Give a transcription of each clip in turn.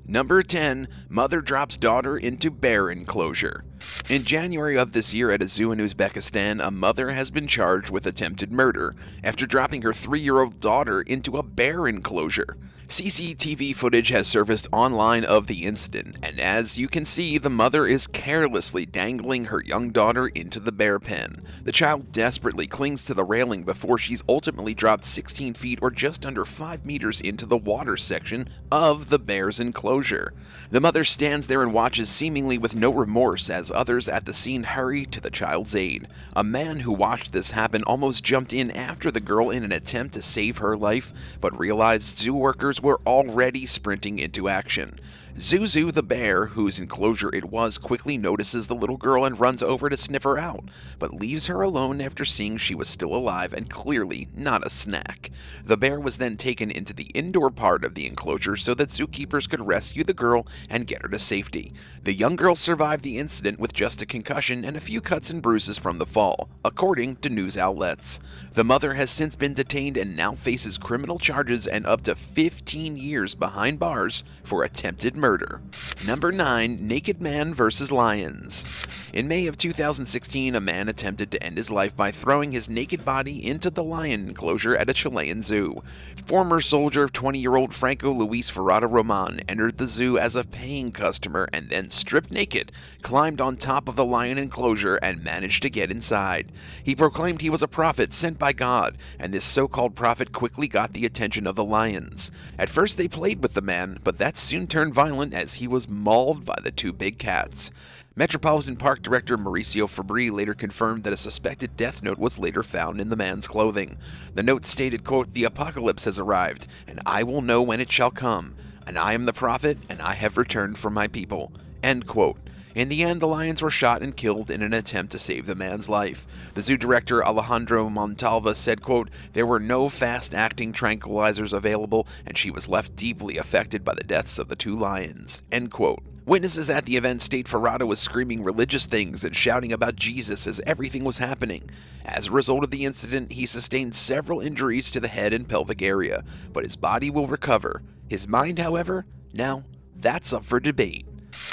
Number 10. Mother drops daughter into bear enclosure. In January of this year at a zoo in Uzbekistan, a mother has been charged with attempted murder after dropping her 3-year-old daughter into a bear enclosure. CCTV footage has surfaced online of the incident, and as you can see, the mother is carelessly dangling her young daughter into the bear pen. The child desperately clings to the railing before she's ultimately dropped 16 feet or just under 5 meters into the water section of the bear's enclosure. The mother stands there and watches seemingly with no remorse as others at the scene hurry to the child's aid. A man who watched this happen almost jumped in after the girl in an attempt to save her life, but realized zoo workers were already sprinting into action. Zuzu the bear, whose enclosure it was, quickly notices the little girl and runs over to sniff her out, but leaves her alone after seeing she was still alive and clearly not a snack. The bear was then taken into the indoor part of the enclosure so that zookeepers could rescue the girl and get her to safety. The young girl survived the incident with just a concussion and a few cuts and bruises from the fall, according to news outlets. The mother has since been detained and now faces criminal charges and up to 15 years behind bars for attempted murder. Number 9. Naked Man vs. Lions. In May of 2016, a man attempted to end his life by throwing his naked body into the lion enclosure at a Chilean zoo. Former soldier 20-year-old Franco Luis Ferrada Roman entered the zoo as a paying customer and then stripped naked, climbed on top of the lion enclosure, and managed to get inside. He proclaimed he was a prophet sent by God, and this so-called prophet quickly got the attention of the lions. At first they played with the man, but that soon turned violent as he was mauled by the two big cats. Metropolitan Park Director Mauricio Fabri later confirmed that a suspected death note was later found in the man's clothing. The note stated, quote, "The apocalypse has arrived, and I will know when it shall come, and I am the prophet, and I have returned for my people," end quote. In the end, the lions were shot and killed in an attempt to save the man's life. The zoo director Alejandro Montalva said, quote, "There were no fast-acting tranquilizers available, and she was left deeply affected by the deaths of the two lions," end quote. Witnesses at the event state Ferrada was screaming religious things and shouting about Jesus as everything was happening. As a result of the incident, he sustained several injuries to the head and pelvic area, but his body will recover. His mind, however, now that's up for debate.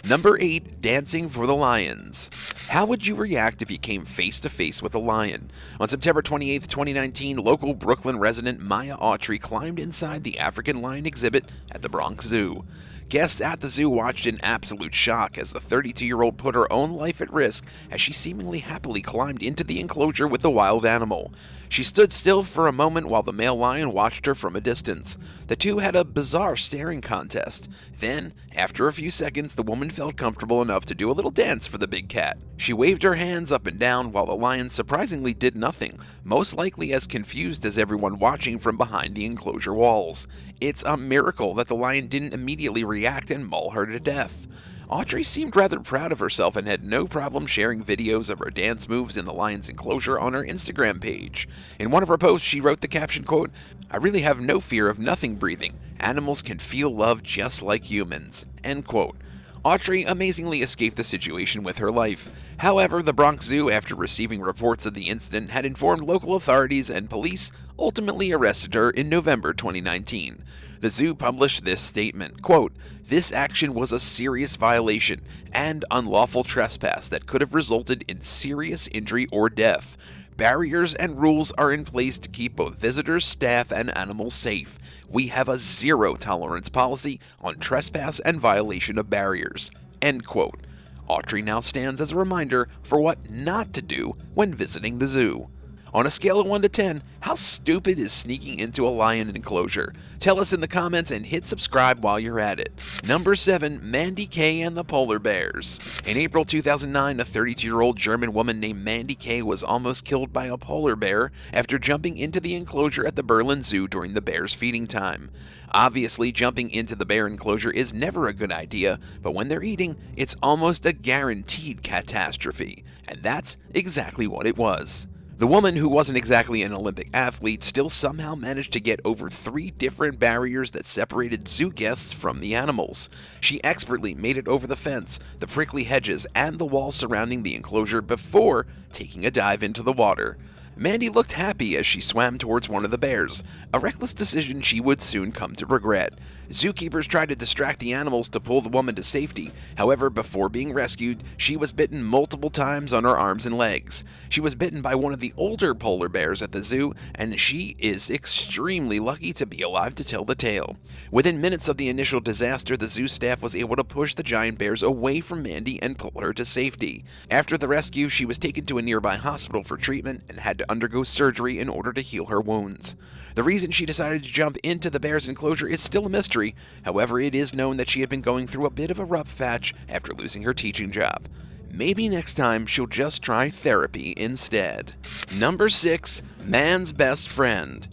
Number 8. Dancing for the Lions. How would you react if you came face to face with a lion? On September 28, 2019, local Brooklyn resident Maya Autry climbed inside the African lion exhibit at the Bronx Zoo. Guests at the zoo watched in absolute shock as the 32-year-old put her own life at risk as she seemingly happily climbed into the enclosure with the wild animal. She stood still for a moment while the male lion watched her from a distance. The two had a bizarre staring contest. Then, after a few seconds, the woman felt comfortable enough to do a little dance for the big cat. She waved her hands up and down while the lion surprisingly did nothing, most likely as confused as everyone watching from behind the enclosure walls. It's a miracle that the lion didn't immediately react and maul her to death. Autry seemed rather proud of herself and had no problem sharing videos of her dance moves in the lion's enclosure on her Instagram page. In one of her posts, she wrote the caption, quote, "I really have no fear of nothing breathing. Animals can feel love just like humans," end quote. Autry amazingly escaped the situation with her life. However, the Bronx Zoo, after receiving reports of the incident, had informed local authorities and police ultimately arrested her in November 2019. The zoo published this statement, quote, "This action was a serious violation and unlawful trespass that could have resulted in serious injury or death. Barriers and rules are in place to keep both visitors, staff, and animals safe. We have a zero-tolerance policy on trespass and violation of barriers," end quote. Autry now stands as a reminder for what not to do when visiting the zoo. On a scale of 1 to 10, how stupid is sneaking into a lion enclosure? Tell us in the comments and hit subscribe while you're at it. Number 7. Mandy Kay and the Polar Bears. In April 2009, a 32-year-old German woman named Mandy Kay was almost killed by a polar bear after jumping into the enclosure at the Berlin Zoo during the bear's feeding time. Obviously, jumping into the bear enclosure is never a good idea, but when they're eating, it's almost a guaranteed catastrophe. And that's exactly what it was. The woman, who wasn't exactly an Olympic athlete, still somehow managed to get over 3 different barriers that separated zoo guests from the animals. She expertly made it over the fence, the prickly hedges, and the wall surrounding the enclosure before taking a dive into the water. Mandy looked happy as she swam towards one of the bears, a reckless decision she would soon come to regret. Zookeepers tried to distract the animals to pull the woman to safety. However, before being rescued, she was bitten multiple times on her arms and legs. She was bitten by one of the older polar bears at the zoo, and she is extremely lucky to be alive to tell the tale. Within minutes of the initial disaster, the zoo staff was able to push the giant bears away from Mandy and pull her to safety. After the rescue, she was taken to a nearby hospital for treatment and had to undergo surgery in order to heal her wounds. The reason she decided to jump into the bear's enclosure is still a mystery. However, it is known that she had been going through a bit of a rough patch after losing her teaching job. Maybe next time she'll just try therapy instead. Number 6. Man's Best Friend.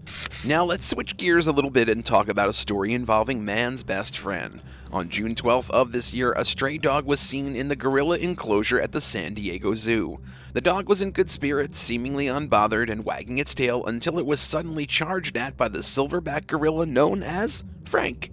Now let's switch gears a little bit and talk about a story involving man's best friend. On June 12th of this year, a stray dog was seen in the gorilla enclosure at the San Diego Zoo. The dog was in good spirits, seemingly unbothered, and wagging its tail until it was suddenly charged at by the silverback gorilla known as Frank.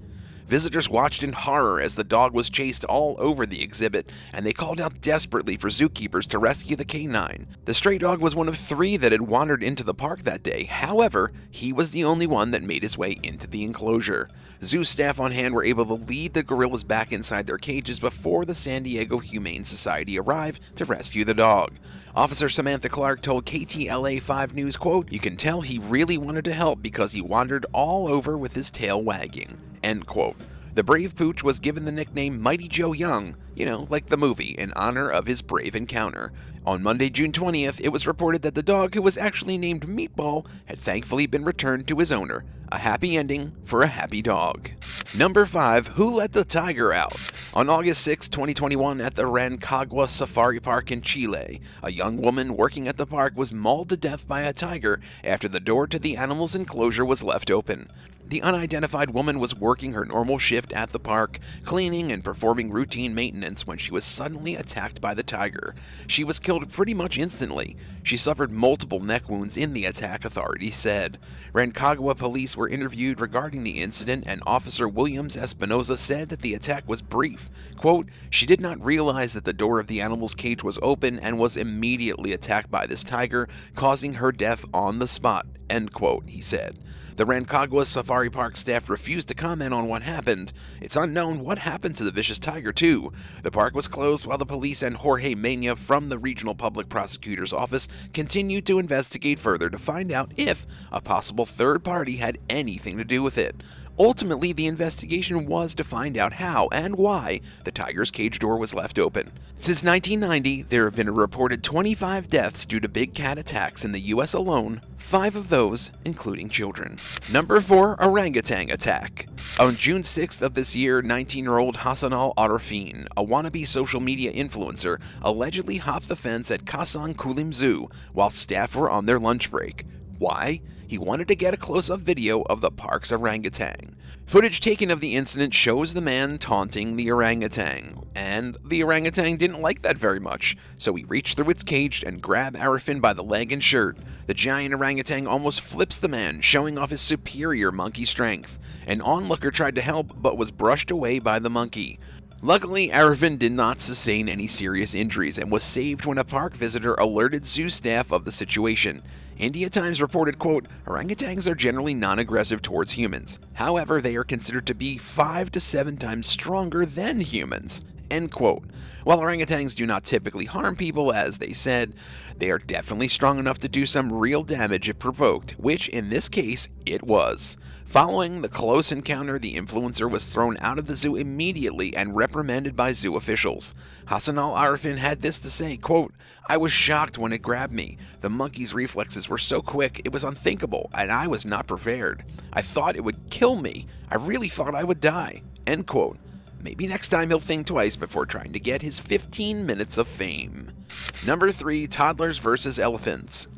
Visitors watched in horror as the dog was chased all over the exhibit, and they called out desperately for zookeepers to rescue the canine. The stray dog was one of 3 that had wandered into the park that day. However, he was the only one that made his way into the enclosure. Zoo staff on hand were able to lead the gorillas back inside their cages before the San Diego Humane Society arrived to rescue the dog. Officer Samantha Clark told KTLA 5 News, quote, "You can tell he really wanted to help because he wandered all over with his tail wagging," end quote. The brave pooch was given the nickname Mighty Joe Young, like the movie, in honor of his brave encounter. On Monday, June 20th, it was reported that the dog, who was actually named Meatball, had thankfully been returned to his owner. A happy ending for a happy dog. Number 5. Who Let the Tiger Out? On August 6, 2021, at the Rancagua Safari Park in Chile, a young woman working at the park was mauled to death by a tiger after the door to the animal's enclosure was left open. The unidentified woman was working her normal shift at the park, cleaning and performing routine maintenance when she was suddenly attacked by the tiger. She was killed pretty much instantly. She suffered multiple neck wounds in the attack, authorities said. Rancagua police were interviewed regarding the incident, and Officer Williams Espinoza said that the attack was brief. Quote, "She did not realize that the door of the animal's cage was open and was immediately attacked by this tiger, causing her death on the spot," end quote, he said. The Rancagua Safari Park staff refused to comment on what happened. It's unknown what happened to the vicious tiger, too. The park was closed while the police and Jorge Mena from the Regional Public Prosecutor's Office continued to investigate further to find out if a possible third party had anything to do with it. Ultimately, the investigation was to find out how and why the tiger's cage door was left open. Since 1990, there have been a reported 25 deaths due to big cat attacks in the US alone, 5 of those including children. Number 4. Orangutan Attack. On June 6th of this year, 19-year-old Hassanal Arifin, a wannabe social media influencer, allegedly hopped the fence at Kasang Kulim Zoo while staff were on their lunch break. Why? He wanted to get a close-up video of the park's orangutan. Footage taken of the incident shows the man taunting the orangutan, and the orangutan didn't like that very much, so he reached through its cage and grabbed Arifin by the leg and shirt. The giant orangutan almost flips the man, showing off his superior monkey strength. An onlooker tried to help, but was brushed away by the monkey. Luckily, Arifin did not sustain any serious injuries and was saved when a park visitor alerted zoo staff of the situation. India Times reported, quote, "Orangutans are generally non-aggressive towards humans. However, they are considered to be 5 to 7 times stronger than humans," end quote. While orangutans do not typically harm people, as they said, they are definitely strong enough to do some real damage if provoked, which in this case, it was. Following the close encounter, the influencer was thrown out of the zoo immediately and reprimanded by zoo officials. Hassanal Arifin had this to say, quote, "I was shocked when it grabbed me. The monkey's reflexes were so quick, it was unthinkable, and I was not prepared. I thought it would kill me. I really thought I would die," end quote. Maybe next time he'll think twice before trying to get his 15 minutes of fame. Number 3. Toddlers versus Elephants.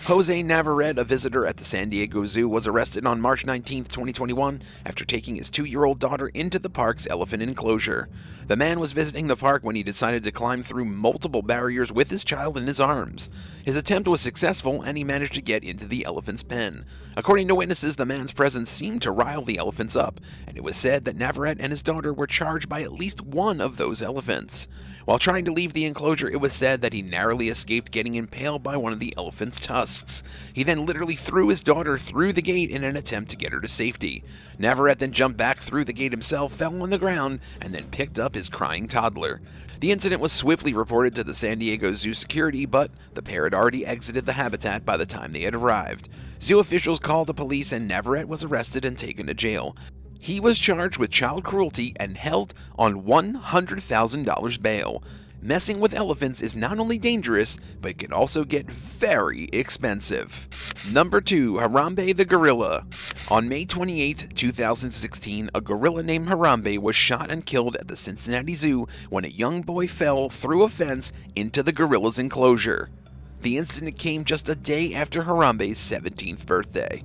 Jose Navarrete, a visitor at the San Diego Zoo, was arrested on March 19, 2021, after taking his 2-year-old daughter into the park's elephant enclosure. The man was visiting the park when he decided to climb through multiple barriers with his child in his arms. His attempt was successful, and he managed to get into the elephant's pen. According to witnesses, the man's presence seemed to rile the elephants up, and it was said that Navarrete and his daughter were charged by at least one of those elephants. While trying to leave the enclosure, it was said that he narrowly escaped getting impaled by one of the elephant's tusks. He then literally threw his daughter through the gate in an attempt to get her to safety. Navarrete then jumped back through the gate himself, fell on the ground, and then picked up his crying toddler. The incident was swiftly reported to the San Diego Zoo security, but the pair had already exited the habitat by the time they had arrived. Zoo officials called the police and Navarrete was arrested and taken to jail. He was charged with child cruelty and held on $100,000 bail. Messing with elephants is not only dangerous, but it can also get very expensive. Number 2. Harambe the Gorilla. On May 28, 2016, a gorilla named Harambe was shot and killed at the Cincinnati Zoo when a young boy fell through a fence into the gorilla's enclosure. The incident came just a day after Harambe's 17th birthday.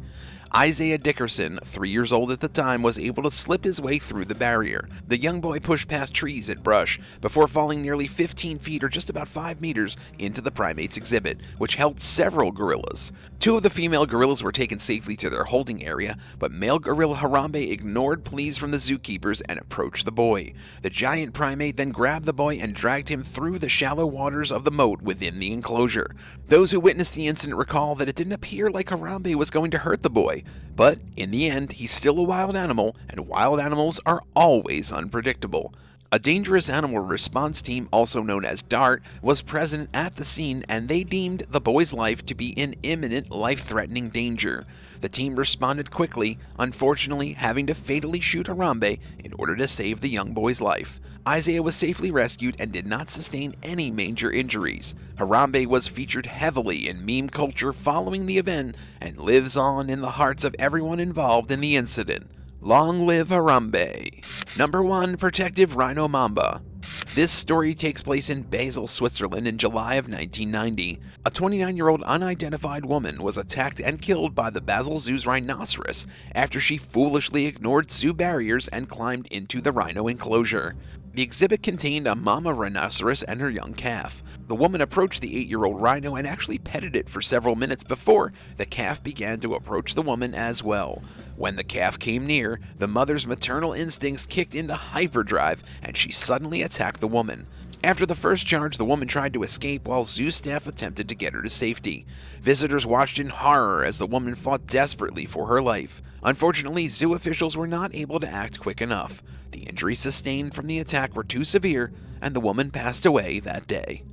Isaiah Dickerson, 3 years old at the time, was able to slip his way through the barrier. The young boy pushed past trees and brush before falling nearly 15 feet or just about 5 meters into the primate's exhibit, which held several gorillas. 2 of the female gorillas were taken safely to their holding area, but male gorilla Harambe ignored pleas from the zookeepers and approached the boy. The giant primate then grabbed the boy and dragged him through the shallow waters of the moat within the enclosure. Those who witnessed the incident recall that it didn't appear like Harambe was going to hurt the boy, but in the end, he's still a wild animal, and wild animals are always unpredictable. A dangerous animal response team, also known as DART, was present at the scene, and they deemed the boy's life to be in imminent life-threatening danger. The team responded quickly, unfortunately having to fatally shoot Harambe in order to save the young boy's life. Isaiah was safely rescued and did not sustain any major injuries. Harambe was featured heavily in meme culture following the event and lives on in the hearts of everyone involved in the incident. Long live Harambe. Number 1. Protective Rhino Mamba. This story takes place in Basel, Switzerland in July of 1990. A 29-year-old unidentified woman was attacked and killed by the Basel Zoo's rhinoceros after she foolishly ignored zoo barriers and climbed into the rhino enclosure. The exhibit contained a mama rhinoceros and her young calf. The woman approached the 8-year-old rhino and actually petted it for several minutes before the calf began to approach the woman as well. When the calf came near, the mother's maternal instincts kicked into hyperdrive and she suddenly attacked the woman. After the first charge, the woman tried to escape while zoo staff attempted to get her to safety. Visitors watched in horror as the woman fought desperately for her life. Unfortunately, zoo officials were not able to act quick enough. The injuries sustained from the attack were too severe, and the woman passed away that day.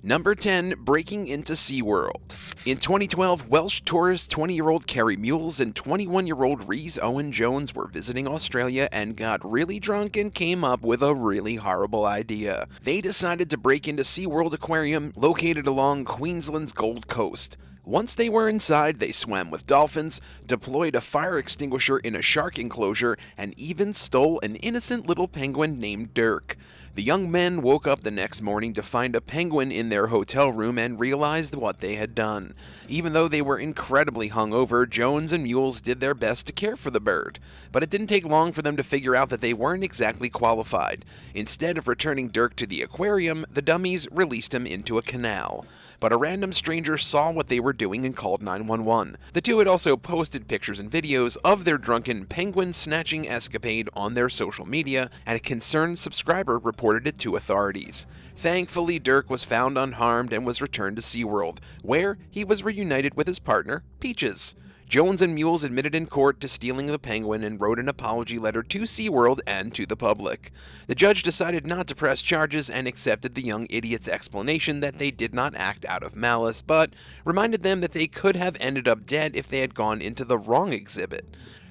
Number 10. Breaking into SeaWorld. In 2012, Welsh tourist 20-year-old Kerry Mules and 21-year-old Rhys Owen Jones were visiting Australia and got really drunk and came up with a really horrible idea. They decided to break into SeaWorld Aquarium located along Queensland's Gold Coast. Once they were inside, they swam with dolphins, deployed a fire extinguisher in a shark enclosure, and even stole an innocent little penguin named Dirk. The young men woke up the next morning to find a penguin in their hotel room and realized what they had done. Even though they were incredibly hungover, Jones and Mules did their best to care for the bird. But it didn't take long for them to figure out that they weren't exactly qualified. Instead of returning Dirk to the aquarium, the dummies released him into a canal. But a random stranger saw what they were doing and called 911. The two had also posted pictures and videos of their drunken penguin snatching escapade on their social media, and a concerned subscriber reported it to authorities. Thankfully, Dirk was found unharmed and was returned to SeaWorld, where he was reunited with his partner, Peaches. Jones and Mules admitted in court to stealing the penguin and wrote an apology letter to SeaWorld and to the public. The judge decided not to press charges and accepted the young idiot's explanation that they did not act out of malice, but reminded them that they could have ended up dead if they had gone into the wrong exhibit.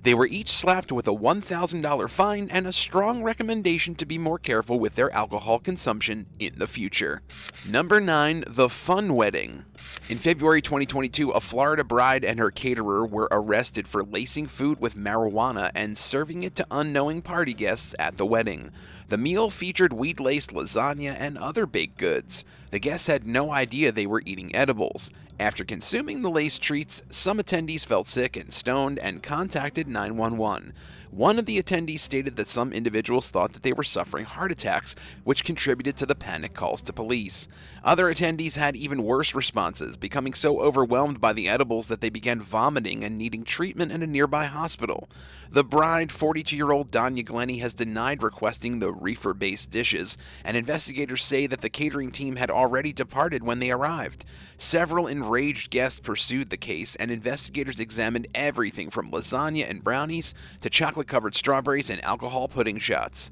They were each slapped with a $1,000 fine and a strong recommendation to be more careful with their alcohol consumption in the future. Number 9. The Fun Wedding. In February 2022, a Florida bride and her caterer were arrested for lacing food with marijuana and serving it to unknowing party guests at the wedding. The meal featured weed-laced lasagna and other baked goods. The guests had no idea they were eating edibles. After consuming the laced treats, some attendees felt sick and stoned and contacted 911. One of the attendees stated that some individuals thought that they were suffering heart attacks, which contributed to the panic calls to police. Other attendees had even worse responses, becoming so overwhelmed by the edibles that they began vomiting and needing treatment in a nearby hospital. The bride, 42-year-old Danya Glenny, has denied requesting the reefer-based dishes, and investigators say that the catering team had already departed when they arrived. Several enraged guests pursued the case, and investigators examined everything from lasagna and brownies to chocolate-covered strawberries and alcohol pudding shots.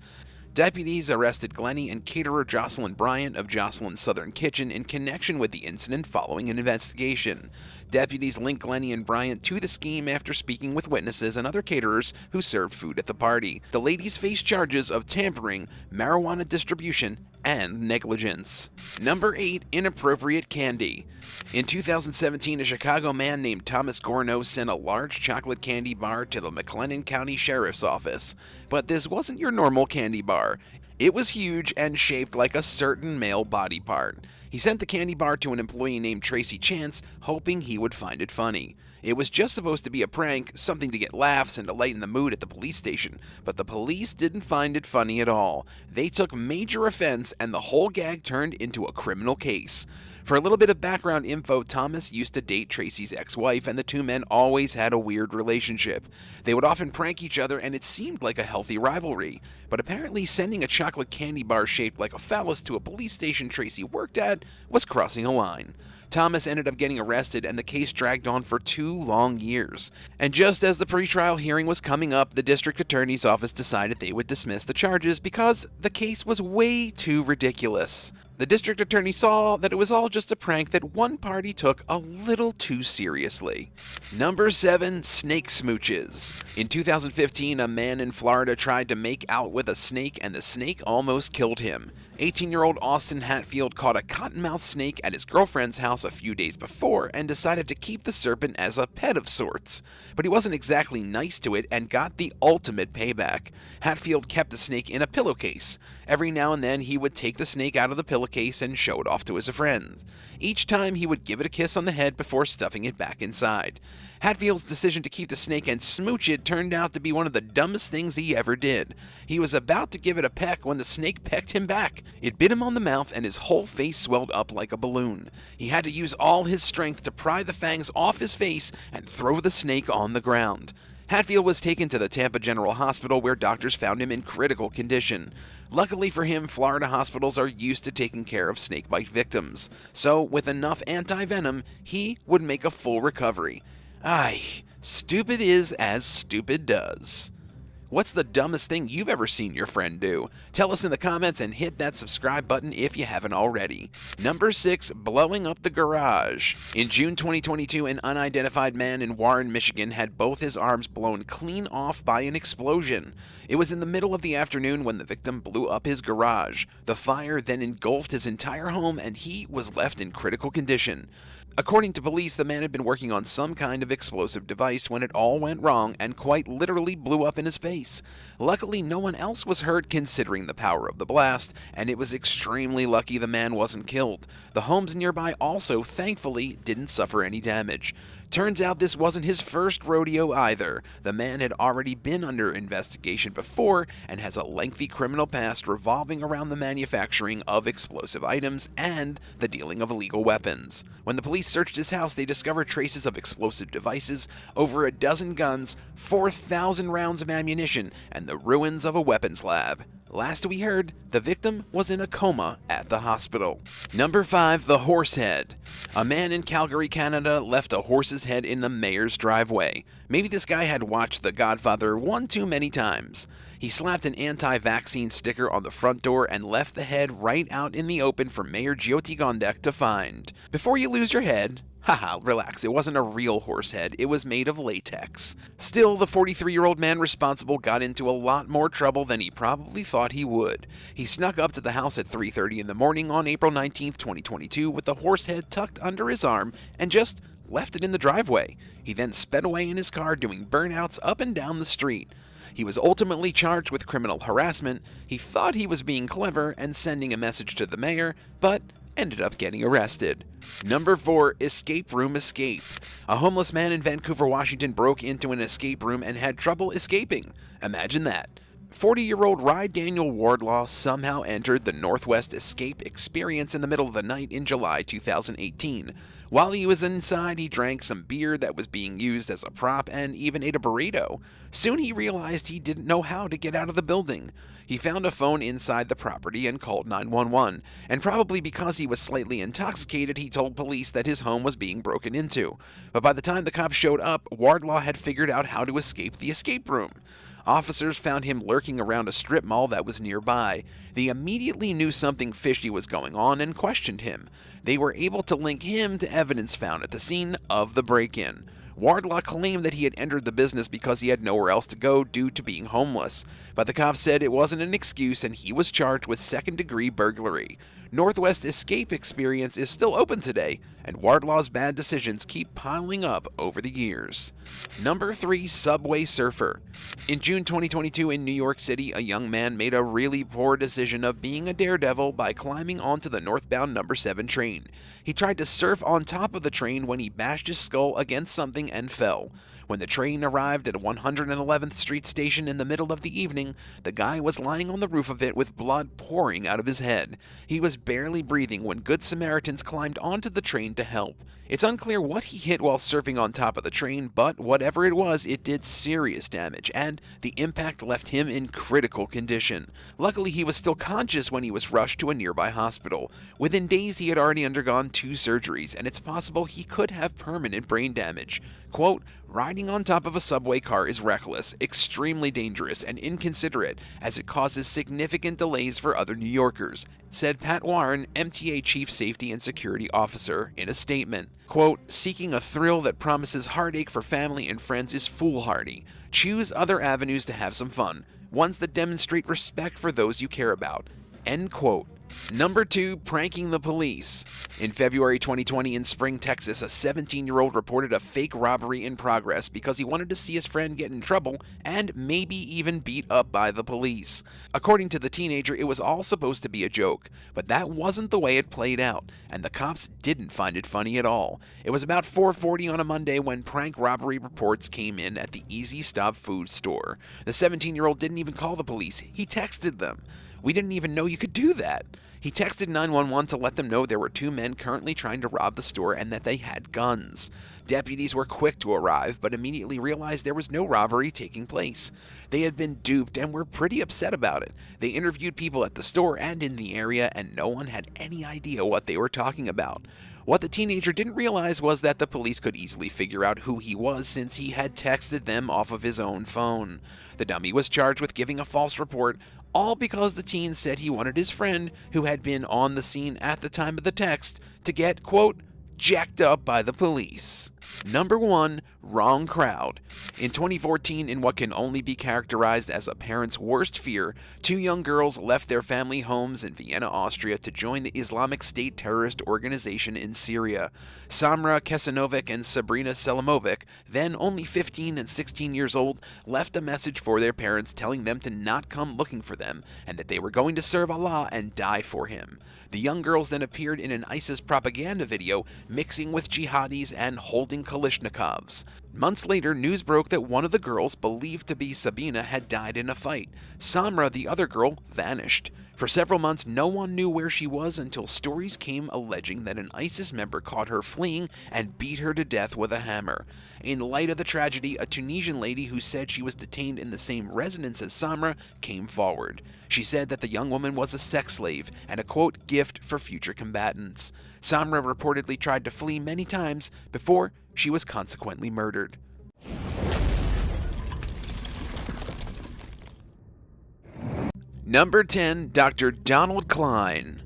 Deputies arrested Glenny and caterer Jocelyn Bryant of Jocelyn's Southern Kitchen in connection with the incident following an investigation. Deputies linked Glenny and Bryant to the scheme after speaking with witnesses and other caterers who served food at the party. The ladies face charges of tampering, marijuana distribution, and negligence. Number 8. Inappropriate candy. In 2017, a Chicago man named Thomas Gorno sent a large chocolate candy bar to the McLennan County Sheriff's Office. But this wasn't your normal candy bar. It was huge and shaped like a certain male body part. He sent the candy bar to an employee named Tracy Chance, hoping he would find it funny. It was just supposed to be a prank, something to get laughs and to lighten the mood at the police station, but the police didn't find it funny at all. They took major offense, and the whole gag turned into a criminal case. For a little bit of background info, Thomas used to date Tracy's ex-wife, and the two men always had a weird relationship. They would often prank each other, and it seemed like a healthy rivalry. But apparently sending a chocolate candy bar shaped like a phallus to a police station Tracy worked at was crossing a line. Thomas ended up getting arrested, and the case dragged on for 2 long years. And just as the pretrial hearing was coming up, the district attorney's office decided they would dismiss the charges because the case was way too ridiculous. The district attorney saw that it was all just a prank that one party took a little too seriously. Number 7. Snake smooches. In 2015, a man in Florida tried to make out with a snake, and the snake almost killed him. 18-year-old Austin Hatfield caught a cottonmouth snake at his girlfriend's house a few days before and decided to keep the serpent as a pet of sorts. But he wasn't exactly nice to it and got the ultimate payback. Hatfield kept the snake in a pillowcase. Every now and then he would take the snake out of the pillowcase and show it off to his friends. Each time he would give it a kiss on the head before stuffing it back inside. Hatfield's decision to keep the snake and smooch it turned out to be one of the dumbest things he ever did. He was about to give it a peck when the snake pecked him back. It bit him on the mouth and his whole face swelled up like a balloon. He had to use all his strength to pry the fangs off his face and throw the snake on the ground. Hatfield was taken to the Tampa General Hospital, where doctors found him in critical condition. Luckily for him, Florida hospitals are used to taking care of snakebite victims. So, with enough anti-venom, he would make a full recovery. Aye, stupid is as stupid does. What's the dumbest thing you've ever seen your friend do? Tell us in the comments and hit that subscribe button if you haven't already. Number 6. Blowing up the garage. In June 2022, an unidentified man in Warren, Michigan had both his arms blown clean off by an explosion. It was in the middle of the afternoon when the victim blew up his garage. The fire then engulfed his entire home, and he was left in critical condition. According to police, the man had been working on some kind of explosive device when it all went wrong and quite literally blew up in his face. Luckily, no one else was hurt considering the power of the blast, and it was extremely lucky the man wasn't killed. The homes nearby also, thankfully, didn't suffer any damage. Turns out this wasn't his first rodeo either. The man had already been under investigation before and has a lengthy criminal past revolving around the manufacturing of explosive items and the dealing of illegal weapons. When the police searched his house, they discovered traces of explosive devices, over a dozen guns, 4,000 rounds of ammunition, and the ruins of a weapons lab. Last we heard, the victim was in a coma at the hospital. Number 5. The horse head. A man in Calgary, Canada left a horse's head in the mayor's driveway. Maybe this guy had watched The Godfather one too many times. He slapped an anti-vaccine sticker on the front door and left the head right out in the open for Mayor Jyoti Gondek to find. Before you lose your head, haha, relax, it wasn't a real horse head, it was made of latex. Still, the 43-year-old man responsible got into a lot more trouble than he probably thought he would. He snuck up to the house at 3:30 in the morning on April 19, 2022 with the horse head tucked under his arm and just left it in the driveway. He then sped away in his car doing burnouts up and down the street. He was ultimately charged with criminal harassment. He thought he was being clever and sending a message to the mayor, but ended up getting arrested. Number 4. Escape room escape. A homeless man in Vancouver, Washington broke into an escape room and had trouble escaping. Imagine that. 40-year-old Daniel Wardlaw somehow entered the Northwest Escape Experience in the middle of the night in July 2018. While he was inside, he drank some beer that was being used as a prop and even ate a burrito. Soon he realized he didn't know how to get out of the building. He found a phone inside the property and called 911, and probably because he was slightly intoxicated, he told police that his home was being broken into. But by the time the cops showed up, Wardlaw had figured out how to escape the escape room. Officers found him lurking around a strip mall that was nearby. They immediately knew something fishy was going on and questioned him. They were able to link him to evidence found at the scene of the break-in. Wardlaw claimed that he had entered the business because he had nowhere else to go due to being homeless, but the cops said it wasn't an excuse and he was charged with second-degree burglary. Northwest Escape Experience is still open today, and Wardlaw's bad decisions keep piling up over the years. Number 3. Subway Surfer. In June 2022 in New York City, a young man made a really poor decision of being a daredevil by climbing onto the northbound number 7 train. He tried to surf on top of the train when he bashed his skull against something and fell. When the train arrived at 111th Street Station in the middle of the evening, the guy was lying on the roof of it with blood pouring out of his head. He was barely breathing when Good Samaritans climbed onto the train to help. It's unclear what he hit while surfing on top of the train, but whatever it was, it did serious damage, and the impact left him in critical condition. Luckily, he was still conscious when he was rushed to a nearby hospital. Within days, he had already undergone 2 surgeries, and it's possible he could have permanent brain damage. Quote, "Riding on top of a subway car is reckless, extremely dangerous, and inconsiderate, as it causes significant delays for other New Yorkers," said Pat Warren, MTA Chief Safety and Security Officer, in a statement. Quote, "Seeking a thrill that promises heartache for family and friends is foolhardy. Choose other avenues to have some fun, ones that demonstrate respect for those you care about." End quote. Number 2. Pranking the police. In February 2020 in Spring, Texas, a 17-year-old reported a fake robbery in progress because he wanted to see his friend get in trouble and maybe even beat up by the police. According to the teenager, it was all supposed to be a joke, but that wasn't the way it played out, and the cops didn't find it funny at all. It was about 4:40 on a Monday when prank robbery reports came in at the Easy Stop food store. The 17-year-old didn't even call the police. He texted them. "We didn't even know you could do that." He texted 911 to let them know there were 2 men currently trying to rob the store and that they had guns. Deputies were quick to arrive, but immediately realized there was no robbery taking place. They had been duped and were pretty upset about it. They interviewed people at the store and in the area, and no one had any idea what they were talking about. What the teenager didn't realize was that the police could easily figure out who he was since he had texted them off of his own phone. The dummy was charged with giving a false report, all because the teen said he wanted his friend, who had been on the scene at the time of the text, to get, quote, "jacked up by the police." Number 1. Wrong crowd. In 2014, in what can only be characterized as a parent's worst fear, 2 young girls left their family homes in Vienna, Austria to join the Islamic State terrorist organization in Syria. Samra Kesanovic and Sabrina Selimovic, then only 15 and 16 years old, left a message for their parents telling them to not come looking for them and that they were going to serve Allah and die for him. The young girls then appeared in an ISIS propaganda video, mixing with jihadis and holding Kalashnikovs. Months later, news broke that one of the girls, believed to be Sabina, had died in a fight. Samra, the other girl, vanished. For several months, no one knew where she was until stories came alleging that an ISIS member caught her fleeing and beat her to death with a hammer. In light of the tragedy, a Tunisian lady who said she was detained in the same residence as Samra came forward. She said that the young woman was a sex slave and a, quote, gift for future combatants. Samra reportedly tried to flee many times before she was consequently murdered. Number 10. Dr. Donald Klein.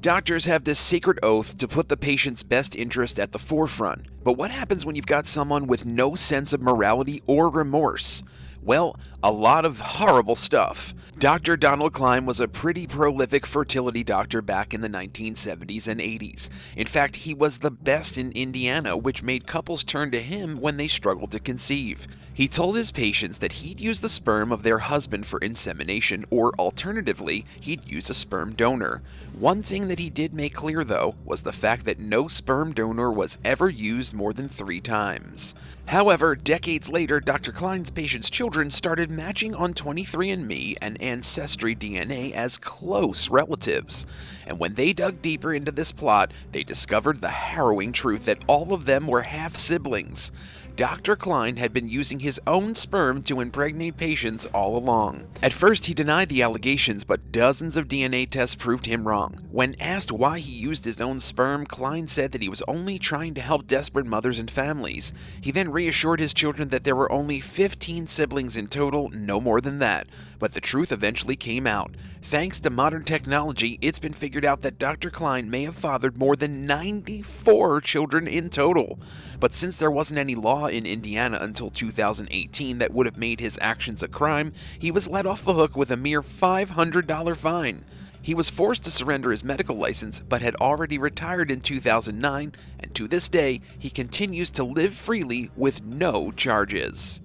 Doctors have this sacred oath to put the patient's best interest at the forefront. But what happens when you've got someone with no sense of morality or remorse? Well, a lot of horrible stuff. Dr. Donald Klein was a pretty prolific fertility doctor back in the 1970s and 80s. In fact, he was the best in Indiana, which made couples turn to him when they struggled to conceive. He told his patients that he'd use the sperm of their husband for insemination, or alternatively, he'd use a sperm donor. One thing that he did make clear, though, was the fact that no sperm donor was ever used more than 3 times. However, decades later, Dr. Klein's patients' children started matching on 23andMe and Ancestry DNA as close relatives. And when they dug deeper into this plot, they discovered the harrowing truth that all of them were half-siblings. Dr. Klein had been using his own sperm to impregnate patients all along. At first, he denied the allegations, but dozens of DNA tests proved him wrong. When asked why he used his own sperm, Klein said that he was only trying to help desperate mothers and families. He then reassured his children that there were only 15 siblings in total, no more than that. But the truth eventually came out. Thanks to modern technology, it's been figured out that Dr. Klein may have fathered more than 94 children in total. But since there wasn't any law in Indiana until 2018 that would have made his actions a crime, he was let off the hook with a mere $500 fine. He was forced to surrender his medical license, but had already retired in 2009, and to this day, he continues to live freely with no charges.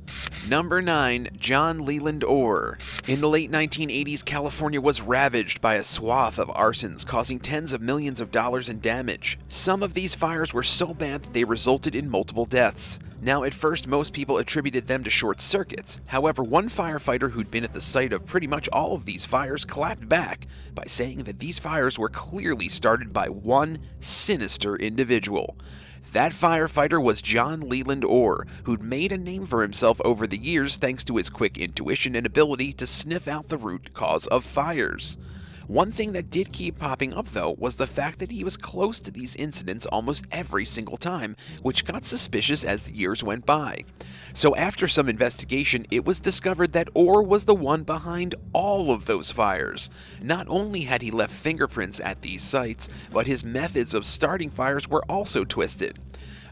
Number 9. John Leland Orr. In the late 1980s, California was ravaged by a swath of arsons, causing tens of millions of dollars in damage. Some of these fires were so bad that they resulted in multiple deaths. Now, at first, most people attributed them to short circuits. However, one firefighter who'd been at the site of pretty much all of these fires clapped back by saying that these fires were clearly started by one sinister individual. That firefighter was John Leland Orr, who'd made a name for himself over the years thanks to his quick intuition and ability to sniff out the root cause of fires. One thing that did keep popping up, though, was the fact that he was close to these incidents almost every single time, which got suspicious as the years went by. So after some investigation, it was discovered that Orr was the one behind all of those fires. Not only had he left fingerprints at these sites, but his methods of starting fires were also twisted.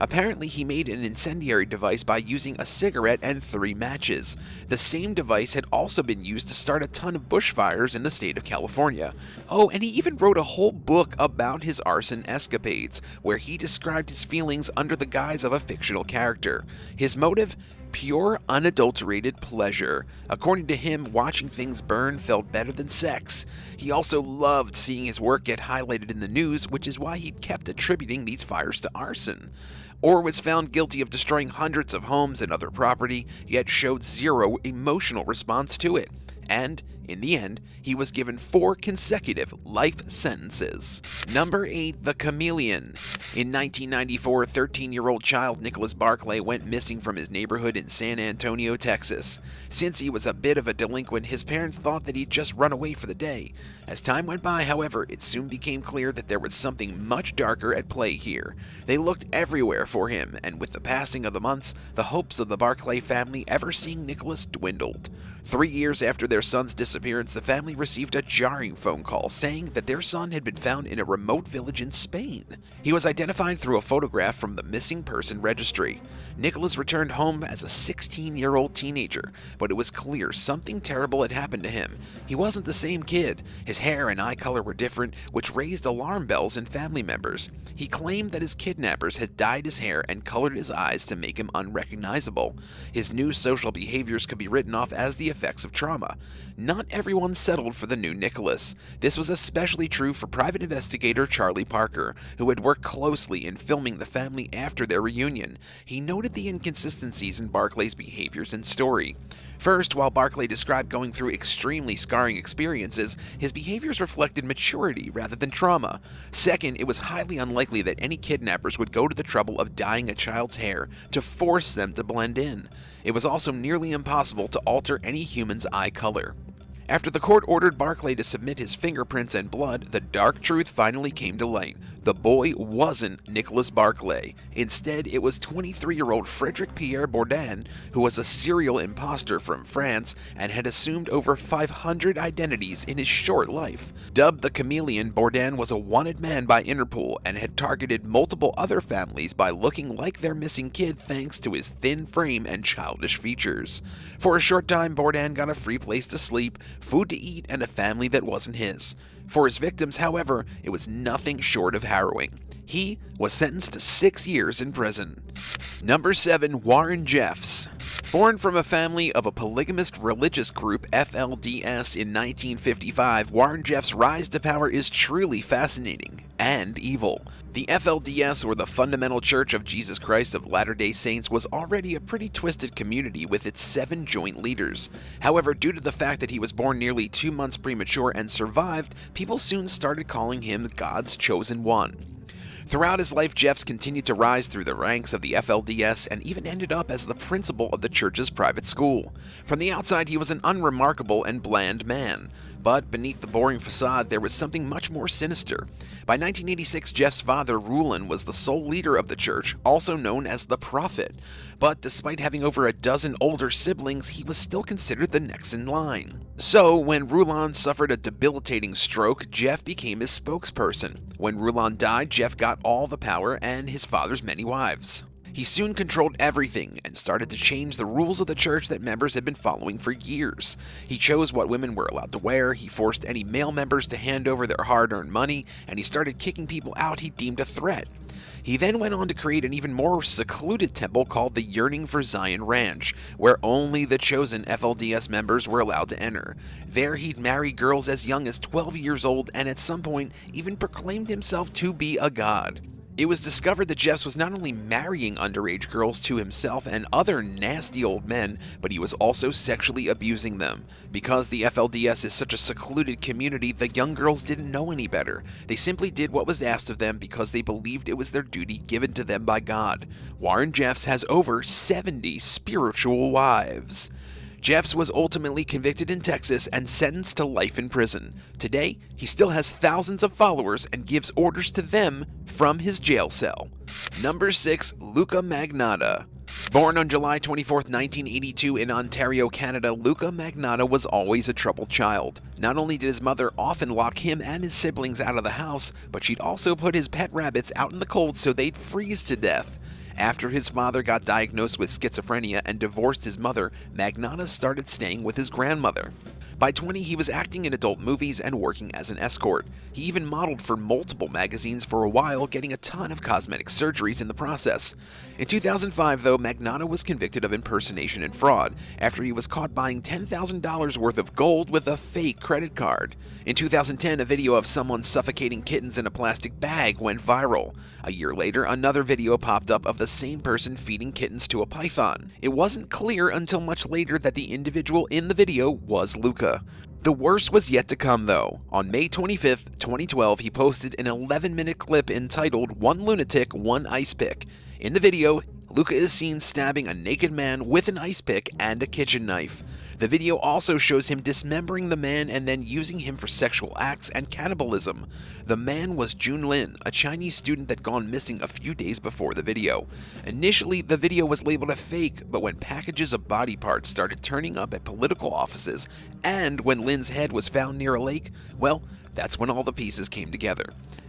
Apparently, he made an incendiary device by using a cigarette and 3 matches. The same device had also been used to start a ton of bushfires in the state of California. Oh, and he even wrote a whole book about his arson escapades, where he described his feelings under the guise of a fictional character. His motive? Pure, unadulterated pleasure. According to him, watching things burn felt better than sex. He also loved seeing his work get highlighted in the news, which is why he kept attributing these fires to arson. Orr was found guilty of destroying hundreds of homes and other property, yet showed zero emotional response to it. And, in the end, he was given 4 consecutive life sentences. Number 8. The Chameleon. In 1994, 13-year-old child Nicholas Barclay went missing from his neighborhood in San Antonio, Texas. Since he was a bit of a delinquent, his parents thought that he'd just run away for the day. As time went by, however, it soon became clear that there was something much darker at play here. They looked everywhere for him, and with the passing of the months, the hopes of the Barclay family ever seeing Nicholas dwindled. 3 years after their son's disappearance, the family received a jarring phone call saying that their son had been found in a remote village in Spain. He was identified through a photograph from the missing person registry. Nicholas returned home as a 16-year-old teenager, but it was clear something terrible had happened to him. He wasn't the same kid. His hair and eye color were different, which raised alarm bells in family members. He claimed that his kidnappers had dyed his hair and colored his eyes to make him unrecognizable. His new social behaviors could be written off as the effects of trauma. Not everyone settled for the new Nicholas. This was especially true for private investigator Charlie Parker, who had worked closely in filming the family after their reunion. He noted the inconsistencies in Barclay's behaviors and story. First, while Barclay described going through extremely scarring experiences, his behaviors reflected maturity rather than trauma. Second, it was highly unlikely that any kidnappers would go to the trouble of dyeing a child's hair to force them to blend in. It was also nearly impossible to alter any human's eye color. After the court ordered Barclay to submit his fingerprints and blood, the dark truth finally came to light. The boy wasn't Nicholas Barclay. Instead, it was 23-year-old Frederick Pierre Bourdin, who was a serial imposter from France and had assumed over 500 identities in his short life. Dubbed the Chameleon, Bourdin was a wanted man by Interpol and had targeted multiple other families by looking like their missing kid thanks to his thin frame and childish features. For a short time, Bourdin got a free place to sleep, food to eat, and a family that wasn't his. For his victims, however, it was nothing short of harrowing. He was sentenced to 6 years in prison. Number 7. Warren Jeffs. Born from a family of a polygamist religious group, FLDS, in 1955, Warren Jeffs' rise to power is truly fascinating and evil. The FLDS, or the Fundamental Church of Jesus Christ of Latter-day Saints, was already a pretty twisted community with its 7 joint leaders. However, due to the fact that he was born nearly 2 months premature and survived, people soon started calling him God's chosen one. Throughout his life, Jeffs continued to rise through the ranks of the FLDS and even ended up as the principal of the church's private school. From the outside, he was an unremarkable and bland man. But beneath the boring facade, there was something much more sinister. By 1986, Jeff's father, Rulon, was the sole leader of the church, also known as the Prophet. But despite having over a dozen older siblings, he was still considered the next in line. So, when Rulon suffered a debilitating stroke, Jeff became his spokesperson. When Rulon died, Jeff got all the power and his father's many wives. He soon controlled everything and started to change the rules of the church that members had been following for years. He chose what women were allowed to wear, he forced any male members to hand over their hard-earned money, and he started kicking people out he deemed a threat. He then went on to create an even more secluded temple called the Yearning for Zion Ranch, where only the chosen FLDS members were allowed to enter. There he'd marry girls as young as 12 years old and at some point even proclaimed himself to be a god. It was discovered that Jeffs was not only marrying underage girls to himself and other nasty old men, but he was also sexually abusing them. Because the FLDS is such a secluded community, the young girls didn't know any better. They simply did what was asked of them because they believed it was their duty given to them by God. Warren Jeffs has over 70 spiritual wives. Jeffs was ultimately convicted in Texas and sentenced to life in prison. Today, he still has thousands of followers and gives orders to them from his jail cell. Number 6. Luca Magnotta. Born on July 24, 1982 in Ontario, Canada, Luca Magnotta was always a troubled child. Not only did his mother often lock him and his siblings out of the house, but she'd also put his pet rabbits out in the cold so they'd freeze to death. After his father got diagnosed with schizophrenia and divorced his mother, Magnotta started staying with his grandmother. By 20, he was acting in adult movies and working as an escort. He even modeled for multiple magazines for a while, getting a ton of cosmetic surgeries in the process. In 2005, though, Magnotta was convicted of impersonation and fraud after he was caught buying $10,000 worth of gold with a fake credit card. In 2010, a video of someone suffocating kittens in a plastic bag went viral. A year later, another video popped up of the same person feeding kittens to a python. It wasn't clear until much later that the individual in the video was Luca. The worst was yet to come, though. On May 25, 2012, he posted an 11-minute clip entitled "One Lunatic, One Ice Pick." In the video, Luca is seen stabbing a naked man with an ice pick and a kitchen knife. The video also shows him dismembering the man and then using him for sexual acts and cannibalism. The man was Jun Lin, a Chinese student that gone missing a few days before the video. Initially, the video was labeled a fake, but when packages of body parts started turning up at political offices, and when Lin's head was found near a lake, well, that's when all the pieces came together.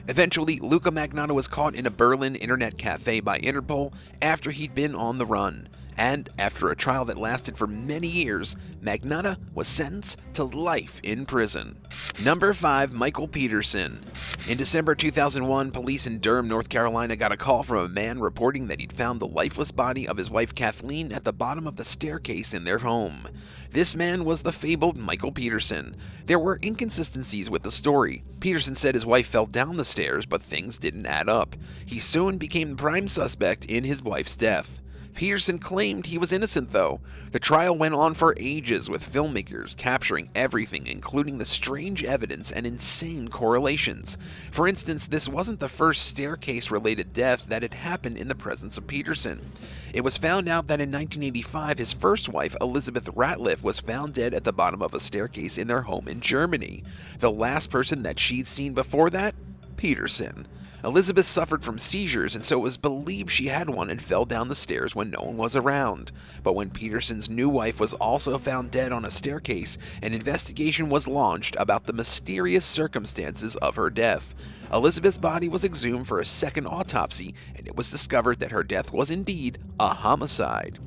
Eventually, Luca Magnotta was caught in a Berlin internet cafe by Interpol after he'd been on the run. And after a trial that lasted for many years, Magnotta was sentenced to life in prison. Number 5. Michael Peterson. In December 2001, police in Durham, North Carolina got a call from a man reporting that he'd found the lifeless body of his wife Kathleen at the bottom of the staircase in their home. This man was the fabled Michael Peterson. There were inconsistencies with the story. Peterson said his wife fell down the stairs, but things didn't add up. He soon became the prime suspect in his wife's death. Peterson claimed he was innocent, though. The trial went on for ages, with filmmakers capturing everything, including the strange evidence and insane correlations. For instance, this wasn't the first staircase-related death that had happened in the presence of Peterson. It was found out that in 1985, his first wife, Elizabeth Ratliff, was found dead at the bottom of a staircase in their home in Germany. The last person that she'd seen before that? Peterson. Elizabeth suffered from seizures, and so it was believed she had one and fell down the stairs when no one was around. But when Peterson's new wife was also found dead on a staircase, an investigation was launched about the mysterious circumstances of her death. Elizabeth's body was exhumed for a second autopsy, and it was discovered that her death was indeed a homicide.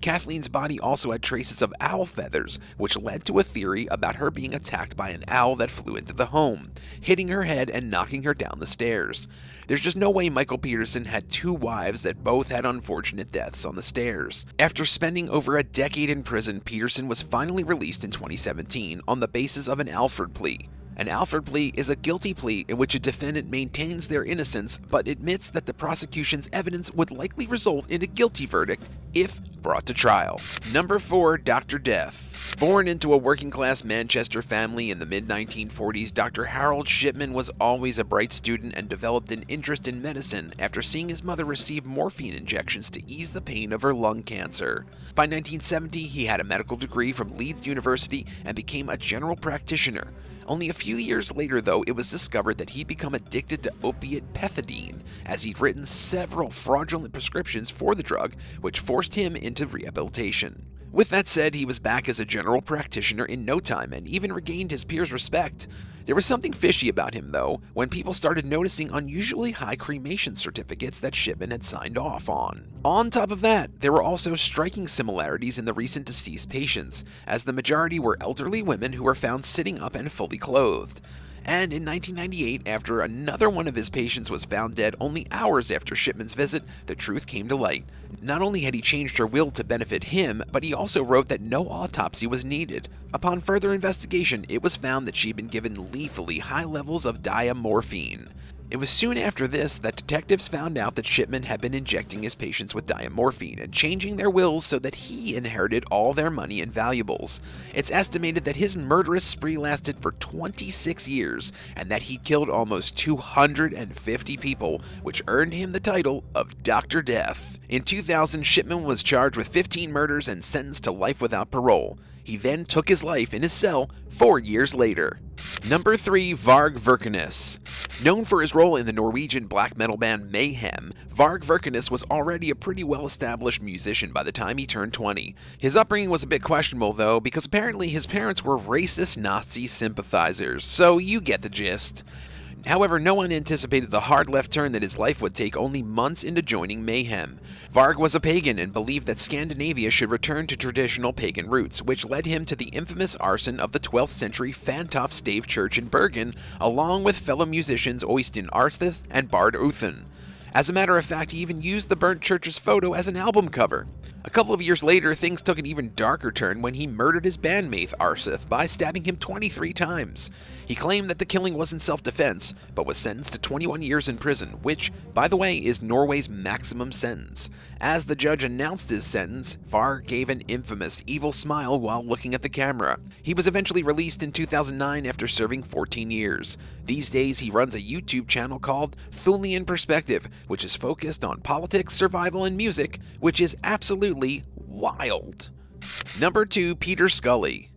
Kathleen's body also had traces of owl feathers, which led to a theory about her being attacked by an owl that flew into the home, hitting her head and knocking her down the stairs. There's just no way Michael Peterson had two wives that both had unfortunate deaths on the stairs. After spending over a decade in prison, Peterson was finally released in 2017 on the basis of an Alford plea. An Alford plea is a guilty plea in which a defendant maintains their innocence but admits that the prosecution's evidence would likely result in a guilty verdict if brought to trial. Number 4. Dr. Death. Born into a working-class Manchester family in the mid-1940s, Dr. Harold Shipman was always a bright student and developed an interest in medicine after seeing his mother receive morphine injections to ease the pain of her lung cancer. By 1970, he had a medical degree from Leeds University and became a general practitioner. Only a few years later, though, it was discovered that he'd become addicted to opiate pethidine, as he'd written several fraudulent prescriptions for the drug, which forced him into rehabilitation. With that said, he was back as a general practitioner in no time and even regained his peers' respect. There was something fishy about him, though, when people started noticing unusually high cremation certificates that Shipman had signed off on. On top of that, there were also striking similarities in the recent deceased patients, as the majority were elderly women who were found sitting up and fully clothed. And in 1998, after another one of his patients was found dead only hours after Shipman's visit, the truth came to light. Not only had he changed her will to benefit him, but he also wrote that no autopsy was needed. Upon further investigation, it was found that she'd been given lethally high levels of diamorphine. It was soon after this that detectives found out that Shipman had been injecting his patients with diamorphine and changing their wills so that he inherited all their money and valuables. It's estimated that his murderous spree lasted for 26 years and that he killed almost 250 people, which earned him the title of Dr. Death. In 2000, Shipman was charged with 15 murders and sentenced to life without parole. He then took his life in his cell 4 years later. Number 3. Varg Vikernes. Known for his role in the Norwegian black metal band Mayhem, Varg Vikernes was already a pretty well-established musician by the time he turned 20. His upbringing was a bit questionable, though, because apparently his parents were racist Nazi sympathizers, so you get the gist. However, no one anticipated the hard left turn that his life would take only months into joining Mayhem. Varg was a pagan and believed that Scandinavia should return to traditional pagan roots, which led him to the infamous arson of the 12th century Fantoft Stave Church in Bergen, along with fellow musicians Øystein Arsteth and Bard Uthen. As a matter of fact, he even used the burnt church's photo as an album cover. A couple of years later, things took an even darker turn when he murdered his bandmate Arsteth by stabbing him 23 times. He claimed that the killing was in self-defense, but was sentenced to 21 years in prison, which, by the way, is Norway's maximum sentence. As the judge announced his sentence, Varg gave an infamous evil smile while looking at the camera. He was eventually released in 2009 after serving 14 years. These days, he runs a YouTube channel called Thulian Perspective, which is focused on politics, survival, and music, which is absolutely wild. Number 2. Peter Scully.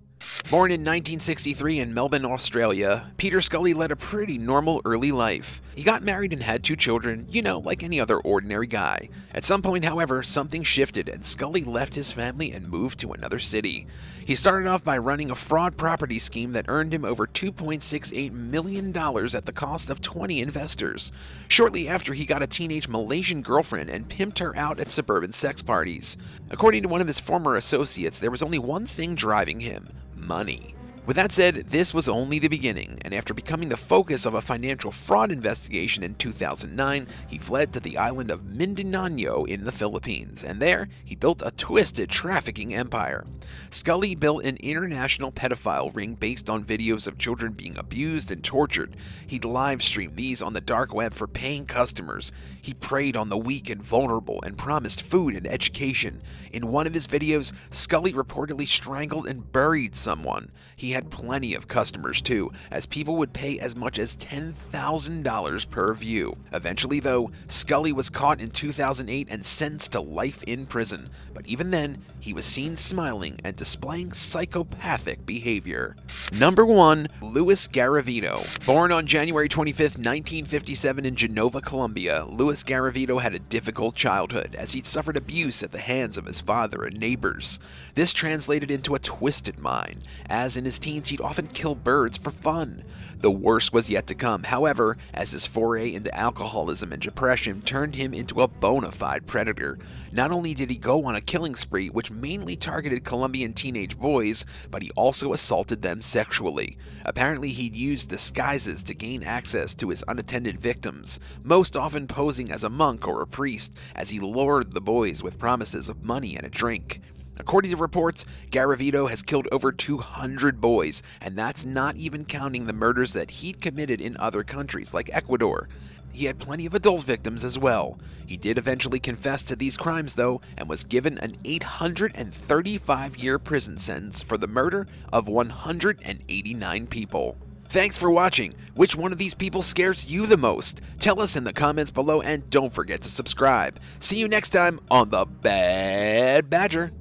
Born in 1963 in Melbourne, Australia, Peter Scully led a pretty normal early life. He got married and had 2 children, like any other ordinary guy. At some point, however, something shifted and Scully left his family and moved to another city. He started off by running a fraud property scheme that earned him over $2.68 million at the cost of 20 investors. Shortly after, he got a teenage Malaysian girlfriend and pimped her out at suburban sex parties. According to one of his former associates, there was only one thing driving him: money. With that said, this was only the beginning, and after becoming the focus of a financial fraud investigation in 2009, he fled to the island of Mindanao in the Philippines, and there, he built a twisted trafficking empire. Scully built an international pedophile ring based on videos of children being abused and tortured. He'd live-stream these on the dark web for paying customers. He preyed on the weak and vulnerable and promised food and education. In one of his videos, Scully reportedly strangled and buried someone. He had plenty of customers too, as people would pay as much as $10,000 per view. Eventually though, Scully was caught in 2008 and sentenced to life in prison, but even then, he was seen smiling and displaying psychopathic behavior. Number 1. Louis Garavito. Born on January 25, 1957 in Genova, Colombia, Louis Garavito had a difficult childhood as he'd suffered abuse at the hands of his father and neighbors. This translated into a twisted mind, as in his teens, he'd often kill birds for fun. The worst was yet to come, however, as his foray into alcoholism and depression turned him into a bona fide predator. Not only did he go on a killing spree, which mainly targeted Colombian teenage boys, but he also assaulted them sexually. Apparently, he'd used disguises to gain access to his unattended victims, most often posing as a monk or a priest, as he lured the boys with promises of money and a drink. According to reports, Garavito has killed over 200 boys, and that's not even counting the murders that he'd committed in other countries like Ecuador. He had plenty of adult victims as well. He did eventually confess to these crimes though, and was given an 835-year prison sentence for the murder of 189 people. Thanks for watching. Which one of these people scares you the most? Tell us in the comments below, and don't forget to subscribe. See you next time on The Bad Badger.